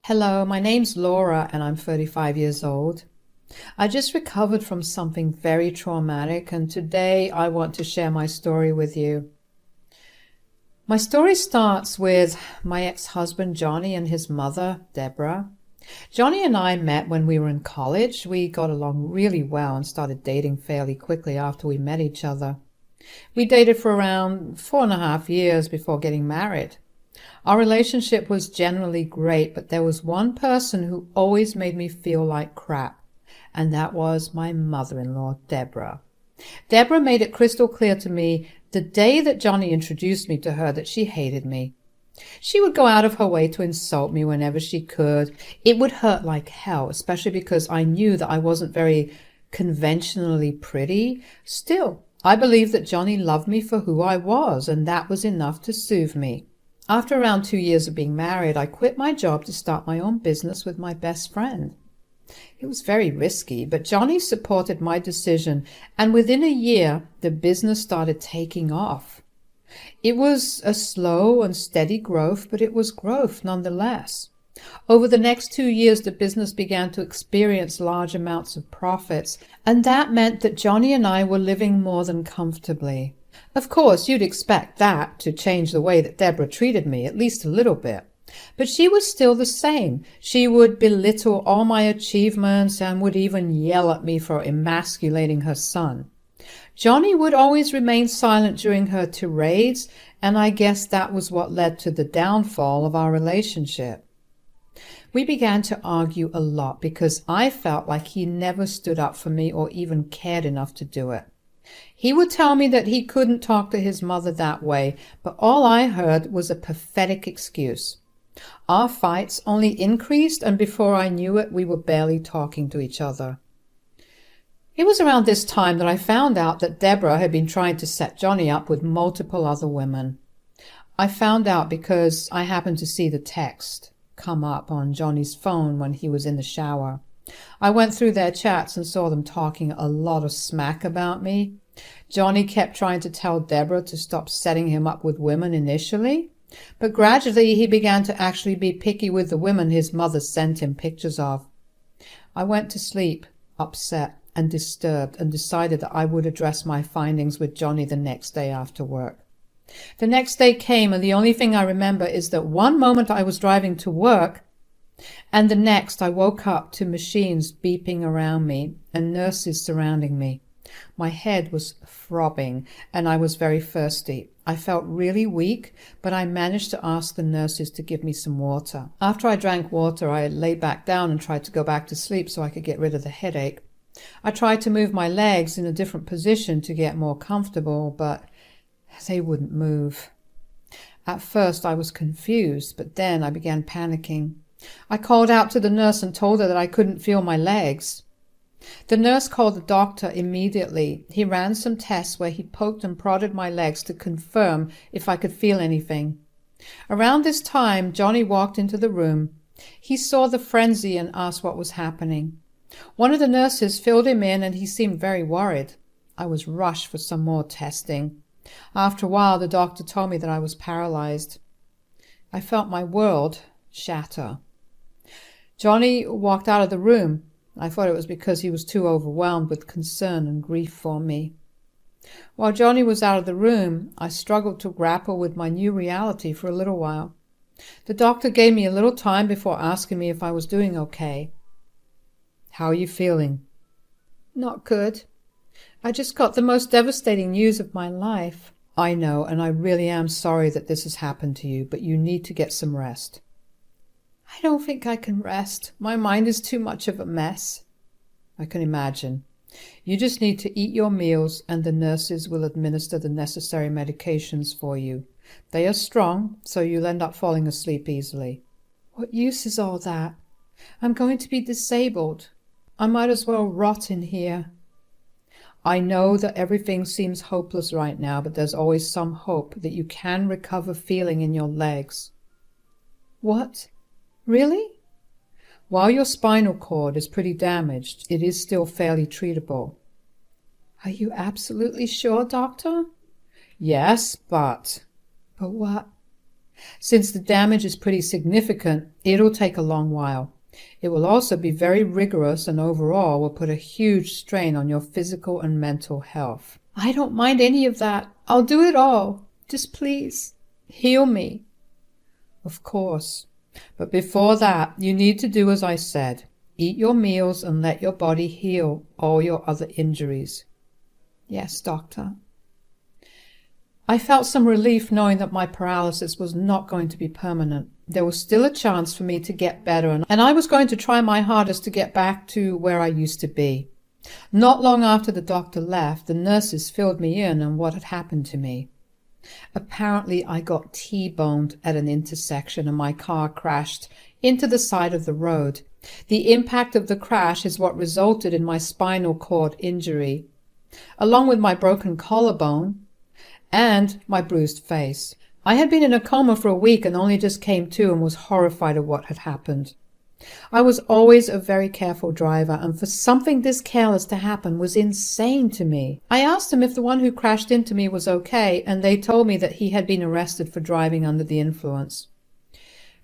Hello, my name's Laura and I'm 35 years old. I just recovered from something very traumatic and today I want to share my story with you. My story starts with my ex-husband Johnny and his mother, Deborah. Johnny and I met when we were in college. We got along really well and started dating fairly quickly after we met each other. We dated for around 4.5 years before getting married. Our relationship was generally great, but there was one person who always made me feel like crap, and that was my mother-in-law, Deborah. Deborah made it crystal clear to me the day that Johnny introduced me to her that she hated me. She would go out of her way to insult me whenever she could. It would hurt like hell, especially because I knew that I wasn't very conventionally pretty. Still, I believed that Johnny loved me for who I was, and that was enough to soothe me. After around 2 years of being married, I quit my job to start my own business with my best friend. It was very risky, but Johnny supported my decision, and within a year, the business started taking off. It was a slow and steady growth, but it was growth nonetheless. Over the next 2 years, the business began to experience large amounts of profits, and that meant that Johnny and I were living more than comfortably. Of course, you'd expect that to change the way that Deborah treated me, at least a little bit. But she was still the same. She would belittle all my achievements and would even yell at me for emasculating her son. Johnny would always remain silent during her tirades, and I guess that was what led to the downfall of our relationship. We began to argue a lot because I felt like he never stood up for me or even cared enough to do it. He would tell me that he couldn't talk to his mother that way, but all I heard was a pathetic excuse. Our fights only increased, and before I knew it, we were barely talking to each other. It was around this time that I found out that Deborah had been trying to set Johnny up with multiple other women. I found out because I happened to see the text come up on Johnny's phone when he was in the shower. I went through their chats and saw them talking a lot of smack about me. Johnny kept trying to tell Deborah to stop setting him up with women initially, but gradually he began to actually be picky with the women his mother sent him pictures of. I went to sleep, upset and disturbed, and decided that I would address my findings with Johnny the next day after work. The next day came, and the only thing I remember is that one moment I was driving to work, and the next I woke up to machines beeping around me and nurses surrounding me. My head was throbbing and I was very thirsty. I felt really weak, but I managed to ask the nurses to give me some water. After I drank water, I lay back down and tried to go back to sleep so I could get rid of the headache. I tried to move my legs in a different position to get more comfortable, but they wouldn't move. At first I was confused, but then I began panicking. I called out to the nurse and told her that I couldn't feel my legs. The nurse called the doctor immediately. He ran some tests where he poked and prodded my legs to confirm if I could feel anything. Around this time, Johnny walked into the room. He saw the frenzy and asked what was happening. One of the nurses filled him in and he seemed very worried. I was rushed for some more testing. After a while, the doctor told me that I was paralyzed. I felt my world shatter. Johnny walked out of the room. I thought it was because he was too overwhelmed with concern and grief for me. While Johnny was out of the room, I struggled to grapple with my new reality for a little while. The doctor gave me a little time before asking me if I was doing okay. "How are you feeling?" "Not good. I just got the most devastating news of my life." "I know, and I really am sorry that this has happened to you, but you need to get some rest." "I don't think I can rest. My mind is too much of a mess." "I can imagine. You just need to eat your meals and the nurses will administer the necessary medications for you. They are strong, so you'll end up falling asleep easily." "What use is all that? I'm going to be disabled. I might as well rot in here." "I know that everything seems hopeless right now, but there's always some hope that you can recover feeling in your legs." "What? Really?" "While your spinal cord is pretty damaged, it is still fairly treatable." "Are you absolutely sure, doctor?" "Yes, but—" "But what?" Since the damage is pretty significant, it'll take a long while. It will also be very rigorous and overall will put a huge strain on your physical and mental health. I don't mind any of that. I'll do it all. Just please, heal me. Of course. But before that, you need to do as I said. Eat your meals and let your body heal all your other injuries. Yes, doctor. I felt some relief knowing that my paralysis was not going to be permanent. There was still a chance for me to get better, and I was going to try my hardest to get back to where I used to be. Not long after the doctor left, the nurses filled me in on what had happened to me. Apparently, I got T-boned at an intersection and my car crashed into the side of the road. The impact of the crash is what resulted in my spinal cord injury, along with my broken collarbone and my bruised face. I had been in a coma for a week and only just came to and was horrified at what had happened. I was always a very careful driver, and for something this careless to happen was insane to me. I asked them if the one who crashed into me was okay, and they told me that he had been arrested for driving under the influence.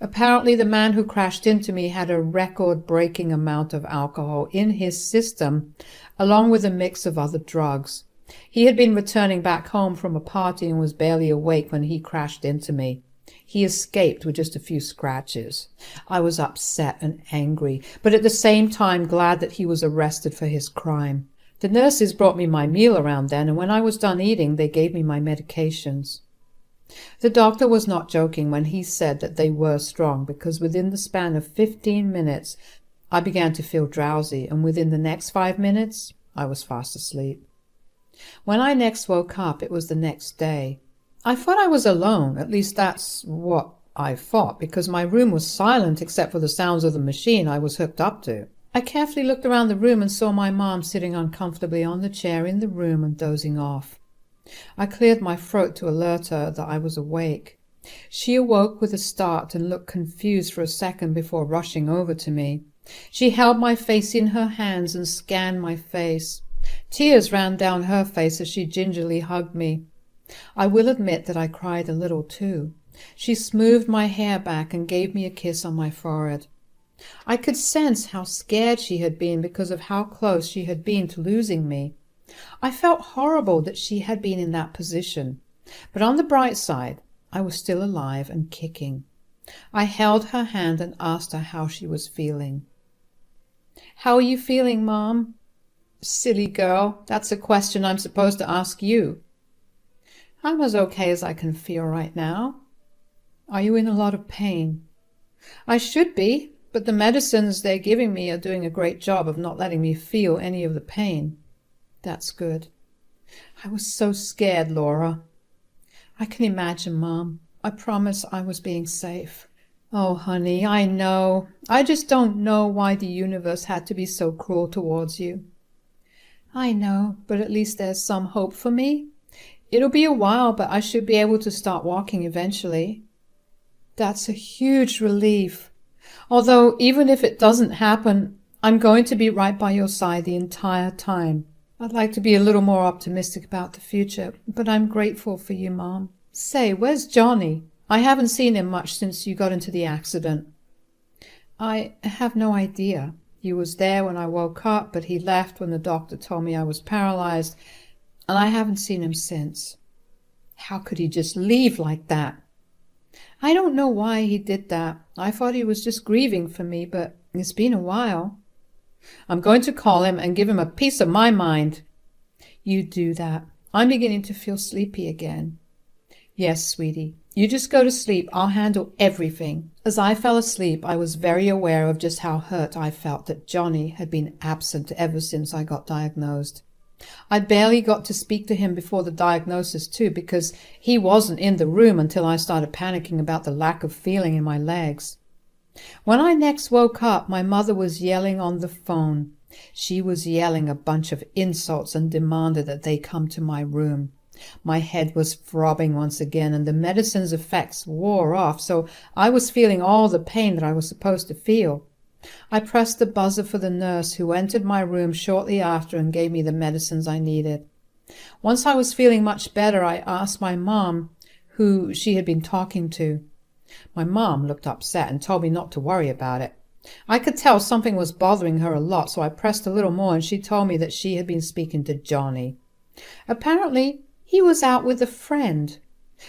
Apparently, the man who crashed into me had a record-breaking amount of alcohol in his system, along with a mix of other drugs. He had been returning back home from a party and was barely awake when he crashed into me. He escaped with just a few scratches. I was upset and angry, but at the same time glad that he was arrested for his crime. The nurses brought me my meal around then, and when I was done eating, they gave me my medications. The doctor was not joking when he said that they were strong, because within the span of 15 minutes, I began to feel drowsy, and within the next 5 minutes, I was fast asleep. When I next woke up, it was the next day. I thought I was alone, at least that's what I thought, because my room was silent except for the sounds of the machine I was hooked up to. I carefully looked around the room and saw my mom sitting uncomfortably on the chair in the room and dozing off. I cleared my throat to alert her that I was awake. She awoke with a start and looked confused for a second before rushing over to me. She held my face in her hands and scanned my face. Tears ran down her face as she gingerly hugged me. I will admit that I cried a little too. She smoothed my hair back and gave me a kiss on my forehead. I could sense how scared she had been because of how close she had been to losing me. I felt horrible that she had been in that position, but on the bright side, I was still alive and kicking. I held her hand and asked her how she was feeling. "How are you feeling, Mom?" "Silly girl, that's a question I'm supposed to ask you." "I'm as okay as I can feel right now." "Are you in a lot of pain?" "I should be, but the medicines they're giving me are doing a great job of not letting me feel any of the pain." "That's good." "I was so scared, Laura." "I can imagine, Mom. I promise I was being safe." "Oh, honey, I know. I just don't know why the universe had to be so cruel towards you." "I know, but at least there's some hope for me. It'll be a while, but I should be able to start walking eventually." "That's a huge relief. Although, even if it doesn't happen, I'm going to be right by your side the entire time. I'd like to be a little more optimistic about the future, but I'm grateful for you, Mom. Say, where's Johnny? I haven't seen him much since you got into the accident." "I have no idea. He was there when I woke up, but he left when the doctor told me I was paralyzed, and I haven't seen him since." "How could he just leave like that?" "I don't know why he did that. I thought he was just grieving for me, but it's been a while." "I'm going to call him and give him a piece of my mind." "You do that. I'm beginning to feel sleepy again." "Yes, sweetie. You just go to sleep. I'll handle everything." As I fell asleep, I was very aware of just how hurt I felt that Johnny had been absent ever since I got diagnosed. I barely got to speak to him before the diagnosis too, because he wasn't in the room until I started panicking about the lack of feeling in my legs. When I next woke up, my mother was yelling on the phone. She was yelling a bunch of insults and demanded that they come to my room. My head was throbbing once again, and the medicine's effects wore off, so I was feeling all the pain that I was supposed to feel. I pressed the buzzer for the nurse, who entered my room shortly after and gave me the medicines I needed. Once I was feeling much better, I asked my mom who she had been talking to. My mom looked upset and told me not to worry about it. I could tell something was bothering her a lot, so I pressed a little more, and she told me that she had been speaking to Johnny. Apparently, he was out with a friend.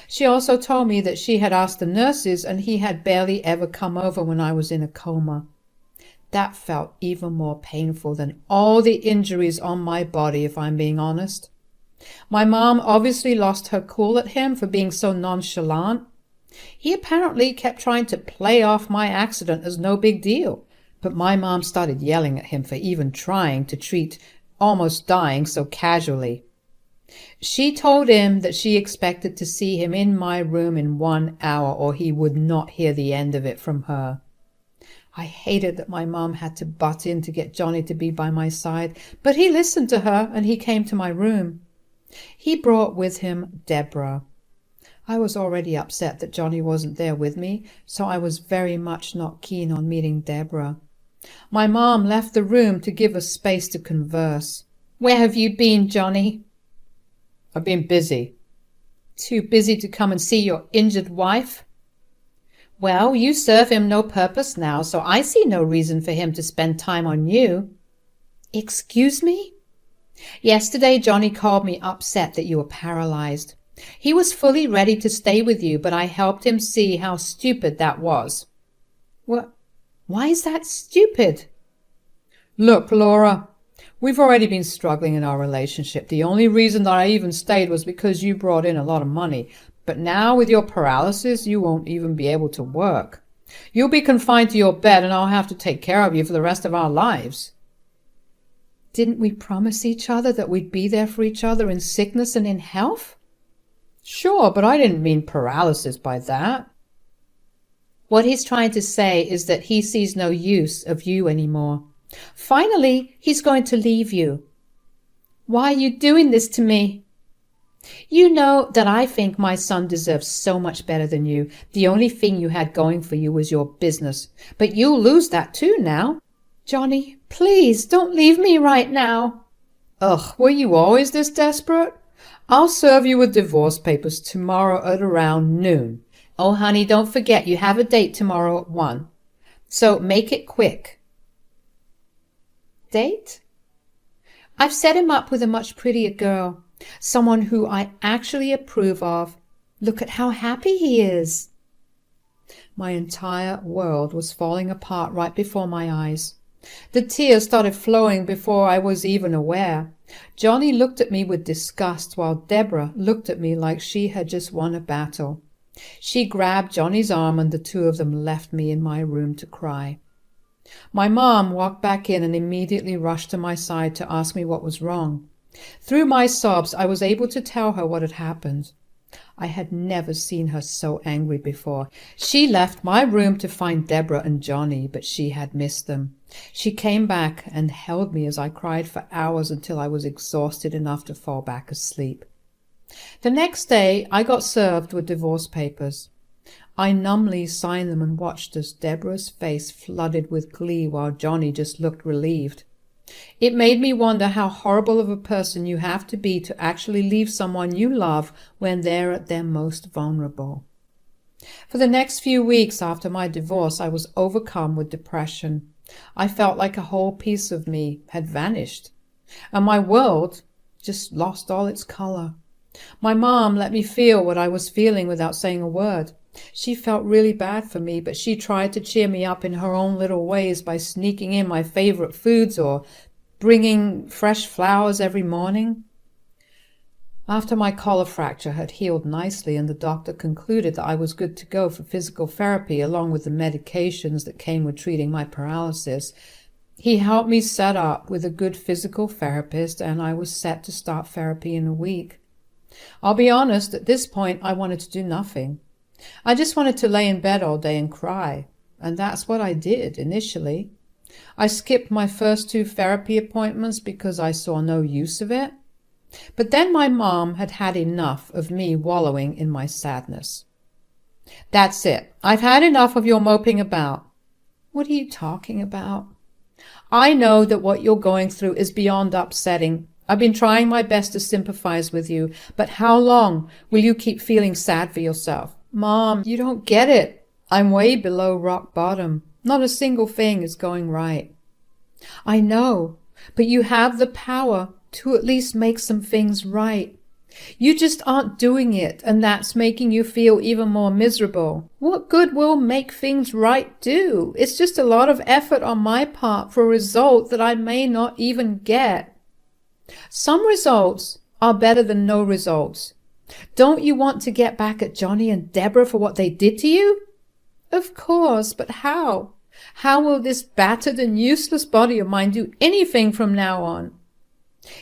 She also told me that she had asked the nurses, and he had barely ever come over when I was in a coma. That felt even more painful than all the injuries on my body, if I'm being honest. My mom obviously lost her cool at him for being so nonchalant. He apparently kept trying to play off my accident as no big deal, but my mom started yelling at him for even trying to treat almost dying so casually. She told him that she expected to see him in my room in 1 hour, or he would not hear the end of it from her. I hated that my mom had to butt in to get Johnny to be by my side, but he listened to her and he came to my room. He brought with him Deborah. I was already upset that Johnny wasn't there with me, so I was very much not keen on meeting Deborah. My mom left the room to give us space to converse. "Where have you been, Johnny?" "I've been busy." "Too busy to come and see your injured wife?" "Well, you serve him no purpose now, so I see no reason for him to spend time on you." "Excuse me?" "Yesterday Johnny called me upset that you were paralyzed. He was fully ready to stay with you, but I helped him see how stupid that was." "What? Why is that stupid?" "Look, Laura, we've already been struggling in our relationship. The only reason that I even stayed was because you brought in a lot of money. But now with your paralysis, you won't even be able to work. You'll be confined to your bed, and I'll have to take care of you for the rest of our lives." "Didn't we promise each other that we'd be there for each other in sickness and in health?" "Sure, but I didn't mean paralysis by that." What he's trying to say is that he sees no use of you anymore. Finally, he's going to leave you. "Why are you doing this to me?" "You know that I think my son deserves so much better than you. The only thing you had going for you was your business. But you'll lose that too now." "Johnny, please don't leave me right now." "Ugh, were you always this desperate? I'll serve you with divorce papers tomorrow at around noon. Oh, honey, don't forget you have a date tomorrow at 1. So make it quick." "Date?" "I've set him up with a much prettier girl. Someone who I actually approve of. Look at how happy he is." My entire world was falling apart right before my eyes. The tears started flowing before I was even aware. Johnny looked at me with disgust, while Deborah looked at me like she had just won a battle. She grabbed Johnny's arm, and the two of them left me in my room to cry. My mom walked back in and immediately rushed to my side to ask me what was wrong. Through my sobs, I was able to tell her what had happened. I had never seen her so angry before. She left my room to find Deborah and Johnny, but she had missed them. She came back and held me as I cried for hours until I was exhausted enough to fall back asleep. The next day, I got served with divorce papers. I numbly signed them and watched as Deborah's face flooded with glee while Johnny just looked relieved. It made me wonder how horrible of a person you have to be to actually leave someone you love when they're at their most vulnerable. For the next few weeks after my divorce, I was overcome with depression. I felt like a whole piece of me had vanished, and my world just lost all its color. My mom let me feel what I was feeling without saying a word. She felt really bad for me, but she tried to cheer me up in her own little ways by sneaking in my favorite foods or bringing fresh flowers every morning. After my collar fracture had healed nicely and the doctor concluded that I was good to go for physical therapy along with the medications that came with treating my paralysis, he helped me set up with a good physical therapist, and I was set to start therapy in a week. I'll be honest, at this point I wanted to do nothing. I just wanted to lay in bed all day and cry, and that's what I did initially. I skipped my first 2 therapy appointments because I saw no use of it. But then my mom had had enough of me wallowing in my sadness. "That's it. I've had enough of your moping about." "What are you talking about?" "I know that what you're going through is beyond upsetting. I've been trying my best to sympathize with you, but how long will you keep feeling sad for yourself?" "Mom, you don't get it. I'm way below rock bottom. Not a single thing is going right. I know, but you have the power to at least make some things right. You just aren't doing it, and that's making you feel even more miserable. What good will make things right do? It's just a lot of effort on my part for a result that I may not even get. Some results are better than no results. Don't you want to get back at Johnny and Deborah for what they did to you? Of course, but how? How will this battered and useless body of mine do anything from now on?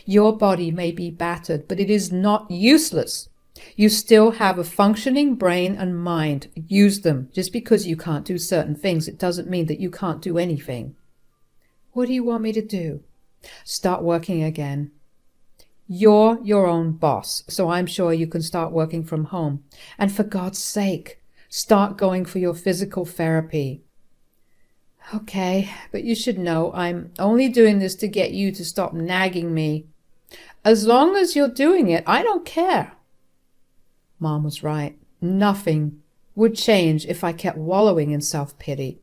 Your body may be battered, but it is not useless. You still have a functioning brain and mind. Use them. Just because you can't do certain things, it doesn't mean that you can't do anything. What do you want me to do? Start working again. You're your own boss, so I'm sure you can start working from home. And for God's sake, start going for your physical therapy. Okay, but you should know I'm only doing this to get you to stop nagging me. As long as you're doing it, I don't care. Mom was right. Nothing would change if I kept wallowing in self-pity.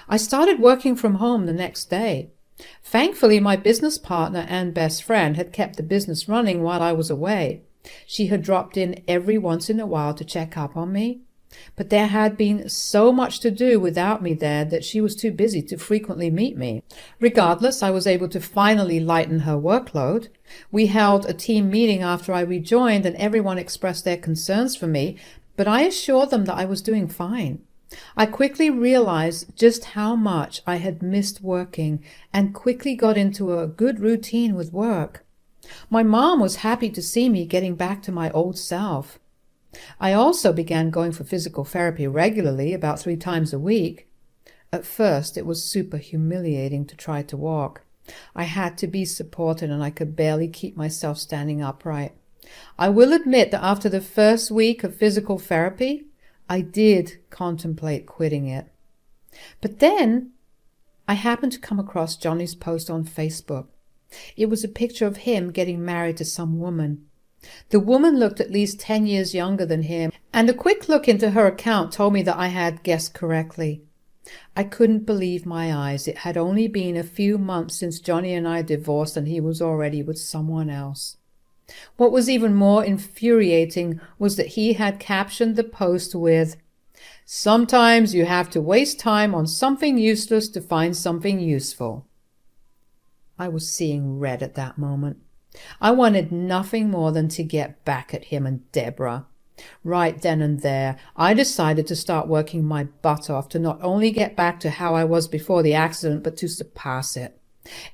I started working from home the next day. Thankfully, my business partner and best friend had kept the business running while I was away. She had dropped in every once in a while to check up on me. But there had been so much to do without me there that she was too busy to frequently meet me. Regardless, I was able to finally lighten her workload. We held a team meeting after I rejoined, and everyone expressed their concerns for me, but I assured them that I was doing fine. I quickly realized just how much I had missed working and quickly got into a good routine with work. My mom was happy to see me getting back to my old self. I also began going for physical therapy regularly, about 3 times a week. At first, it was super humiliating to try to walk. I had to be supported, and I could barely keep myself standing upright. I will admit that after the first week of physical therapy, I did contemplate quitting it. But then I happened to come across Johnny's post on Facebook. It was a picture of him getting married to some woman. The woman looked at least 10 years younger than him, and a quick look into her account told me that I had guessed correctly. I couldn't believe my eyes. It had only been a few months since Johnny and I divorced, and he was already with someone else. What was even more infuriating was that he had captioned the post with, "Sometimes you have to waste time on something useless to find something useful." I was seeing red at that moment. I wanted nothing more than to get back at him and Deborah. Right then and there, I decided to start working my butt off to not only get back to how I was before the accident, but to surpass it.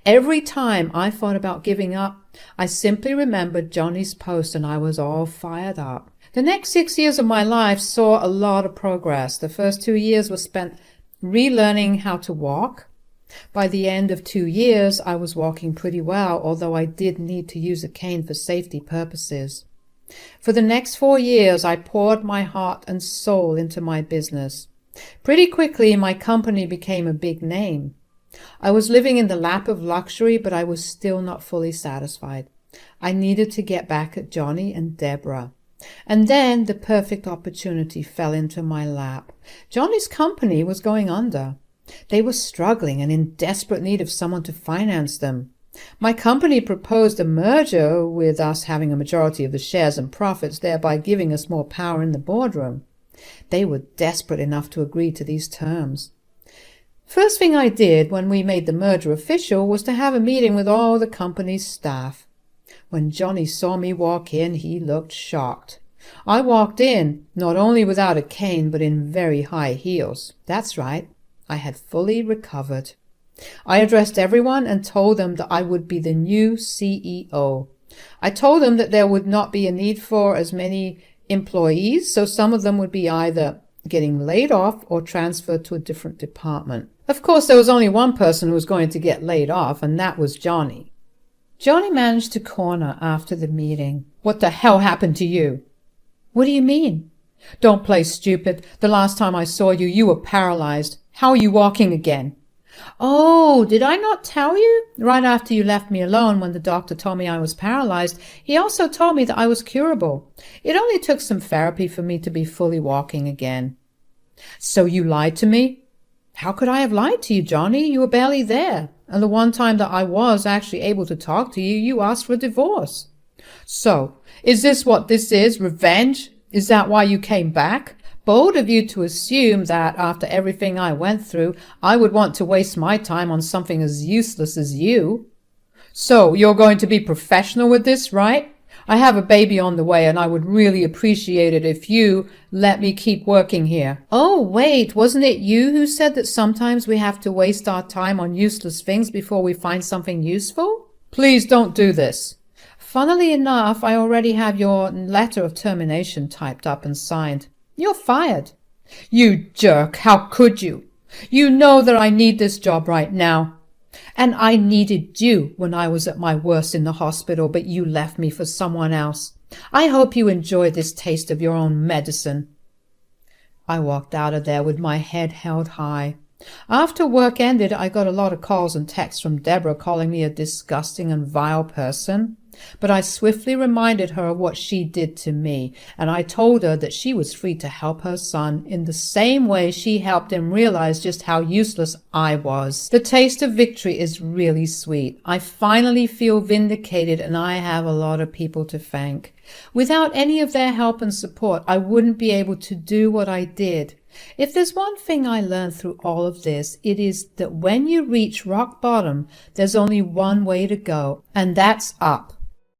Every time I thought about giving up, I simply remembered Johnny's post, and I was all fired up. The next 6 years of my life saw a lot of progress. The first 2 years were spent relearning how to walk. By the end of 2 years, I was walking pretty well, although I did need to use a cane for safety purposes. For the next 4 years, I poured my heart and soul into my business. Pretty quickly, my company became a big name. I was living in the lap of luxury, but I was still not fully satisfied. I needed to get back at Johnny and Deborah. And then the perfect opportunity fell into my lap. Johnny's company was going under. They were struggling and in desperate need of someone to finance them. My company proposed a merger, with us having a majority of the shares and profits, thereby giving us more power in the boardroom. They were desperate enough to agree to these terms. First thing I did when we made the merger official was to have a meeting with all the company's staff. When Johnny saw me walk in, he looked shocked. I walked in, not only without a cane, but in very high heels. That's right, I had fully recovered. I addressed everyone and told them that I would be the new CEO. I told them that there would not be a need for as many employees, so some of them would be either getting laid off or transferred to a different department. Of course, there was only one person who was going to get laid off, and that was Johnny. Johnny managed to corner after the meeting. "What the hell happened to you?" "What do you mean?" "Don't play stupid. The last time I saw you, you were paralyzed. How are you walking again?" "Oh, did I not tell you? Right after you left me alone, when the doctor told me I was paralyzed, he also told me that I was curable. It only took some therapy for me to be fully walking again." So you lied to me? How could I have lied to you, Johnny? You were barely there. And the one time that I was actually able to talk to you, you asked for a divorce. So, is this what this is? Revenge? Is that why you came back? Bold of you to assume that after everything I went through, I would want to waste my time on something as useless as you. So, you're going to be professional with this, right? I have a baby on the way and I would really appreciate it if you let me keep working here. Oh, wait, wasn't it you who said that sometimes we have to waste our time on useless things before we find something useful? Please don't do this. Funnily enough, I already have your letter of termination typed up and signed. You're fired. You jerk, how could you? You know that I need this job right now. And I needed you when I was at my worst in the hospital, but you left me for someone else. I hope you enjoy this taste of your own medicine. I walked out of there with my head held high. After work ended, I got a lot of calls and texts from Deborah calling me a disgusting and vile person. But I swiftly reminded her of what she did to me, and I told her that she was free to help her son in the same way she helped him realize just how useless I was. The taste of victory is really sweet. I finally feel vindicated, and I have a lot of people to thank. Without any of their help and support, I wouldn't be able to do what I did. If there's one thing I learned through all of this, it is that when you reach rock bottom, there's only one way to go, and that's up.